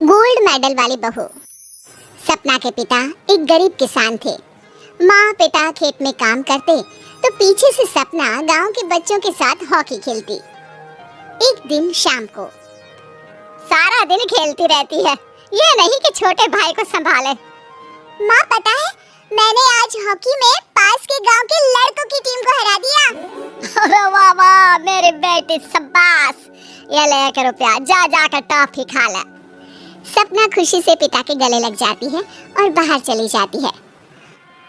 Gold medal वाली बहू। सपना के पिता एक गरीब किसान थे। माँ पिता खेत में काम करते तो पीछे से सपना गांव के बच्चों के साथ हॉकी खेलती। एक दिन शाम को सारा दिन खेलती रहती है, ये नहीं कि छोटे भाई को संभाले। माँ पता है, मैंने आज हॉकी में पास के गांव के लड़कों की टीम को हरा दिया। अरे वाह वाह मेरी बेटी, शाबाश, ये ले के रुपया, जा जाकर टॉफी खा ले। सपना खुशी से पिता के गले लग जाती है और बाहर चली जाती है।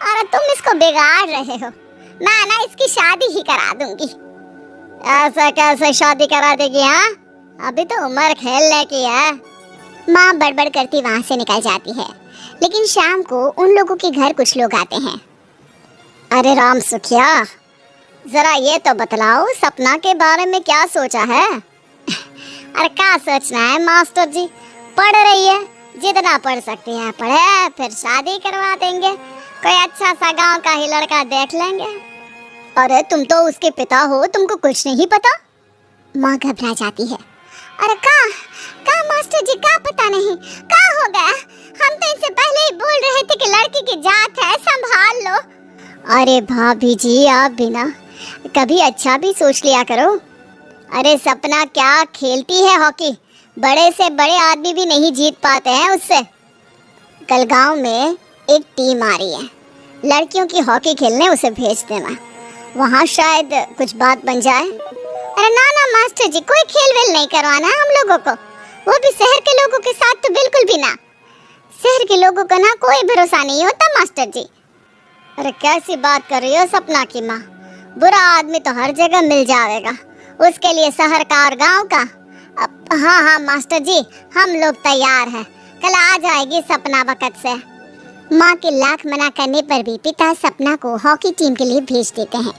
अरे तुम इसको बिगाड़ रहे हो, मैं ना इसकी शादी ही करा दूंगी। ऐसा कैसे शादी करा देगी? हाँ, अभी तो उम्र खेलने की है। माँ बड़बड़ करती वहाँ से निकल जाती है। लेकिन शाम को उन लोगों के घर कुछ लोग आते हैं। अरे राम सुखिया, जरा ये तो बतलाओ, सपना के बारे में क्या सोचा है? अरे क्या सोचना है मास्टर जी, पढ़ रही है, जितना पढ़ सकती है पढ़े, फिर शादी करवा देंगे, कोई अच्छा सा गांव का ही लड़का देख लेंगे। अरे तुम तो उसके पिता हो, तुमको कुछ नहीं पता? माँ घबरा जाती है। अरे का मास्टर जी, का पता नहीं, का हो गया? हम तो इससे पहले ही बोल रहे थे कि लड़की की जात है, संभाल लो। अरे भाभी जी, आप भी ना कभी अच्छा भी सोच लिया करो। अरे सपना क्या खेलती है हॉकी, बड़े से बड़े आदमी भी नहीं जीत पाते हैं उससे। कल गांव में एक टीम आ रही है, लड़कियों की हॉकी खेलने उसे भेज देना, वहाँ शायद कुछ बात बन जाए। अरे ना ना मास्टर जी, कोई खेल वेल नहीं करवाना है हम लोगों को, वो भी शहर के लोगों के साथ तो बिल्कुल भी ना। शहर के लोगों का ना कोई भरोसा नहीं होता मास्टर जी। अरे कैसी बात कर रही हो सपना की माँ, बुरा आदमी तो हर जगह मिल जाएगा, उसके लिए शहर का और गांव का। हाँ हाँ मास्टर जी, हम लोग तैयार हैं, कल आ जाएगी सपना वक्त से। माँ के लाख मना करने पर भी पिता सपना को हॉकी टीम के लिए भेज देते हैं।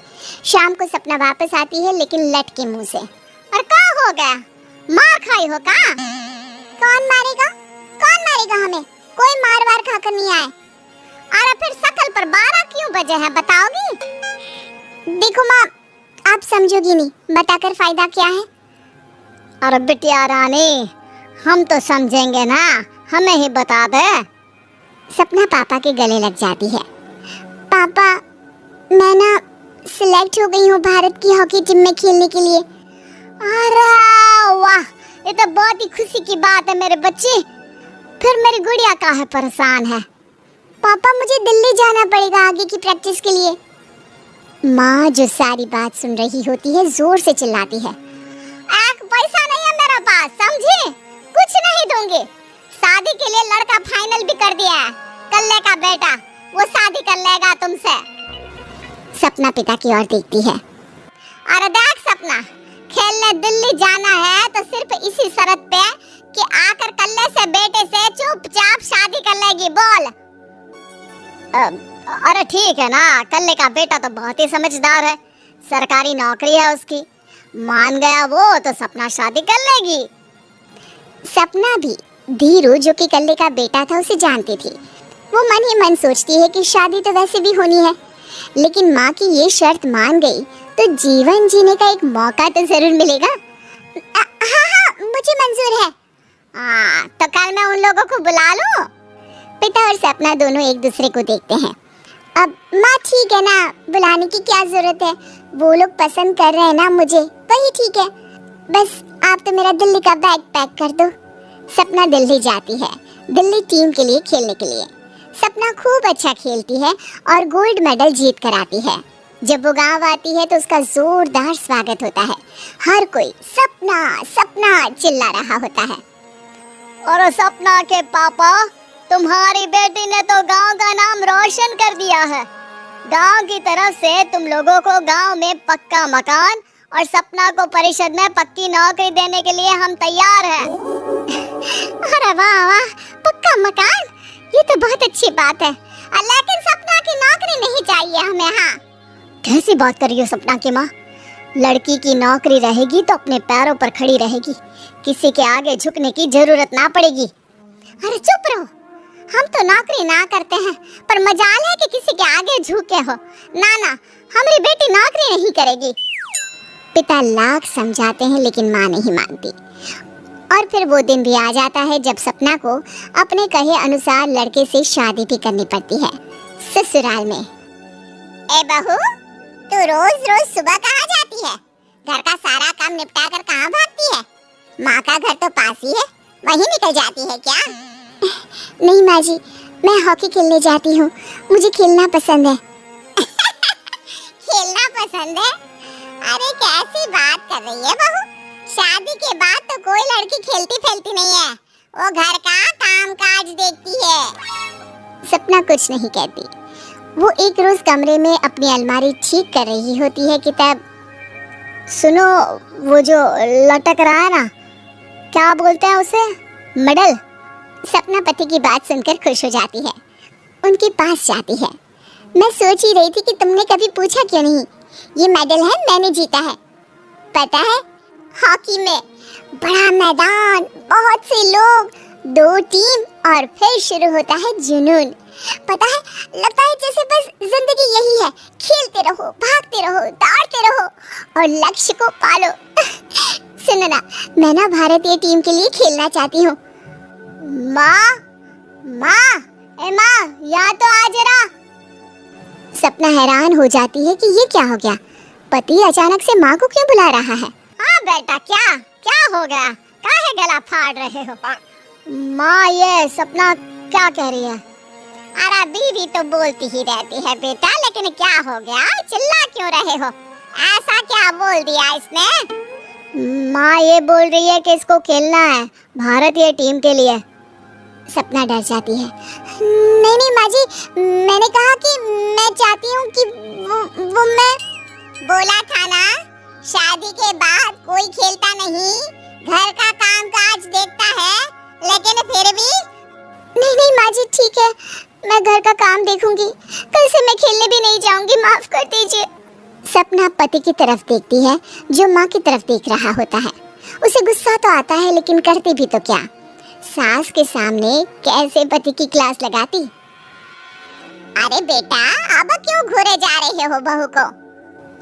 शाम को सपना वापस आती है, लेकिन लट के मुंह से। और क्या हो गया, मार खाई हो का? कौन मारेगा, कौन मारेगा हमें? कोई मार वार खाकर नहीं आए। अरे फिर शकल पर 12 क्यों बजे हैं, बताओगी? देखो माँ, आप समझोगी नहीं, बताकर फायदा क्या है? अरे बिटिया रानी, हम तो समझेंगे ना, हमें ही बता दे। सपना पापा के गले लग जाती है। पापा, मैं ना सिलेक्ट हो गई हूँ भारत की हॉकी टीम में खेलने के लिए। अरे वाह, ये तो बहुत ही खुशी की बात है मेरे बच्चे। फिर मेरी गुड़िया काहे परेशान है? पापा, मुझे दिल्ली जाना पड़ेगा आगे की प्रैक्टिस के लिए। माँ जो सारी बात सुन रही होती है, जोर से चिल्लाती है। एक पैसा नहीं है मेरे पास, समझी? कुछ नहीं दूंगी। शादी के लिए लड़का फाइनल भी कर दिया है, कल्ले का बेटा, वो शादी कर लेगा तुमसे। सपना पिता की ओर देखती है। अरे देख सपना, खेलने दिल्ली जाना है तो सिर्फ इसी शर्त पे कि आकर कल्ले से बेटे से चुपचाप शादी कर लेगी, बोल। अरे ठीक है ना, कल्ले का बेटा तो बहुत ही समझदार है, सरकारी नौकरी है उसकी, मान गया वो तो सपना शादी कर लेगी। सपना भी धीरू, जो कि कल्ले का बेटा था, उसे जानती थी। वो मन ही मन सोचती है कि शादी तो वैसे भी होनी है, लेकिन माँ की ये शर्त मान गई तो जीवन जीने का एक मौका तो जरूर मिलेगा। हाँ हाँ, मुझे मंजूर है। तो कल मैं उन लोगों को बुला लूं? पिता और सपना दोनों एक दूसरे को देखते हैं। अब माँ ठीक है ना, बुलाने की क्या जरूरत है, वो लोग पसंद कर रहे हैं ना मुझे, वही ठीक है। बस आप तो मेरा दिल्ली का बैग पैक कर दो। सपना दिल्ली जाती है, दिल्ली टीम के लिए खेलने के लिए। सपना खूब अच्छा खेलती है और गोल्ड मेडल जीत कर आती है। जब वो गांव आती है तो उसका जोरदार स्वागत होता है। हर कोई सपना सपना चिल्ला रहा होता है। और सपना के पापा, तुम्हारी बेटी ने तो गांव का नाम रोशन कर दिया है। गांव की तरफ से तुम लोगों को गांव में पक्का मकान और सपना को परिषद में पक्की नौकरी देने के लिए हम तैयार हैं। अरे वाह वाह, पक्का मकान, ये तो बहुत अच्छी बात है, लेकिन सपना की नौकरी नहीं चाहिए हमें। हाँ, कैसी बात कर रही हो सपना की माँ? लड़की की नौकरी रहेगी तो अपने पैरों पर खड़ी रहेगी, किसी के आगे झुकने की जरूरत ना पड़ेगी। अरे चुप रहो, हम तो नौकरी ना करते हैं, पर मजाल है कि किसी के आगे झुके हो। ना ना, हमारी बेटी नौकरी नहीं करेगी। पिता लाख समझाते हैं लेकिन माँ नहीं मानती। और फिर वो दिन भी आ जाता है जब सपना को अपने कहे अनुसार लड़के से शादी भी करनी पड़ती है ससुराल में। ए बहू, तू रोज रोज सुबह कहाँ जाती है? घर का सारा काम निपटा कर कहाँ भागती है? माँ का घर तो पास ही है, वहीं निकल जाती है क्या? नहीं माँ जी, मैं हॉकी खेलने जाती हूँ, मुझे खेलना पसंद है। खेलना पसंद है? अरे कैसी बात कर रही है बहू? शादी के बाद तो कोई लड़की खेलती फैलती नहीं है, वो घर का काम काज देखती है। सपना कुछ नहीं कहती। वो एक रोज कमरे में अपनी अलमारी ठीक कर रही होती है कि तब सुनो, वो जो लटक रहा है ना, क्या बोलते हैं उसे, मेडल। सपना पति की बात सुनकर खुश हो जाती है, उनके पास जाती है। मैं सोच ही रही थी कि तुमने कभी पूछा क्यों नहीं। ये मेडल है, मैंने जीता है, पता है? हॉकी में बड़ा मैदान, बहुत से लोग, 2 टीम और फिर शुरू होता है जुनून। पता है, लगता है जैसे बस जिंदगी यही है, खेलते रहो, भागते रहो, दौड़ते रहो और लक्ष्य को पालो। सुनो ना, मैं ना भारतीय टीम के लिए खेलना चाहती हूँ। माँ, माँ, ए माँ, यहाँ तो आ जरा। सपना हैरान हो जाती है कि ये क्या हो गया, पति अचानक से माँ को क्यों बुला रहा है। हाँ बेटा, क्या क्या हो गया, काहे गला फाड़ रहे हो? माँ, ये सपना क्या कह रही है? अरे बीवी तो बोलती ही रहती है बेटा, लेकिन क्या हो गया, चिल्ला क्यों रहे हो? ऐसा क्या बोल दिया इसने? माँ ये बोल रही है कि इसको खेलना है भारतीय टीम के लिए। सपना डर जाती है। नहीं नहीं माँ जी, मैंने कहा कि मैं चाहती हूँ कि वो मैं बोला था ना, शादी के बाद कोई खेलता नहीं, घर का काम काज देखता है, लेकिन फिर भी। नहीं नहीं माँ जी, ठीक है, मैं घर का काम देखूंगी, कल से मैं खेलने भी नहीं जाऊंगी, माफ कर दीजिए। सपना पति की तरफ देखती है जो माँ की तरफ देख रहा होता है। उसे गुस्सा तो आता है, लेकिन करती भी तो क्या, सास के सामने कैसे पति की क्लास लगाती। अरे बेटा, अब क्यों घूरे जा रहे हो बहू को?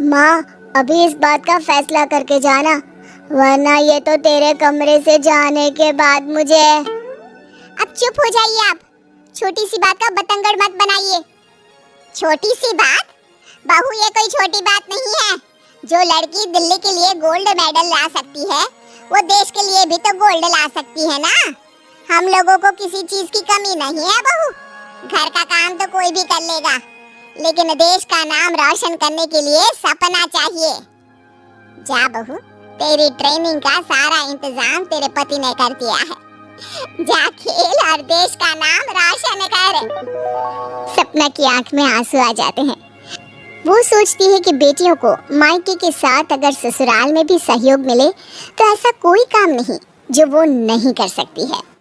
माँ, अभी इस बात का फैसला करके जाना, वरना ये तो तेरे कमरे से जाने के बाद मुझे। अब चुप हो जाइए आप, छोटी सी बात का बतंगड़ मत बनाइए। छोटी सी बात? बहू, ये कोई छोटी बात नहीं है। जो लड़की दिल्ली के लिए गोल्ड मेडल ला सकती है, वो देश के लिए भी तो गोल्ड ला सकती है ना। हम लोगों को किसी चीज की कमी नहीं है बहू, घर का काम तो कोई भी कर लेगा, लेकिन देश का नाम रोशन करने के लिए सपना चाहिए। जा बहू, तेरी ट्रेनिंग का सारा इंतजाम तेरे पति ने कर दिया है, जा खेल और देश का नाम रोशन कर। सपना की आंख में आंसू आ जाते हैं। वो सोचती है कि बेटियों को मायके के साथ अगर ससुराल में भी सहयोग मिले तो ऐसा कोई काम नहीं जो वो नहीं कर सकती है।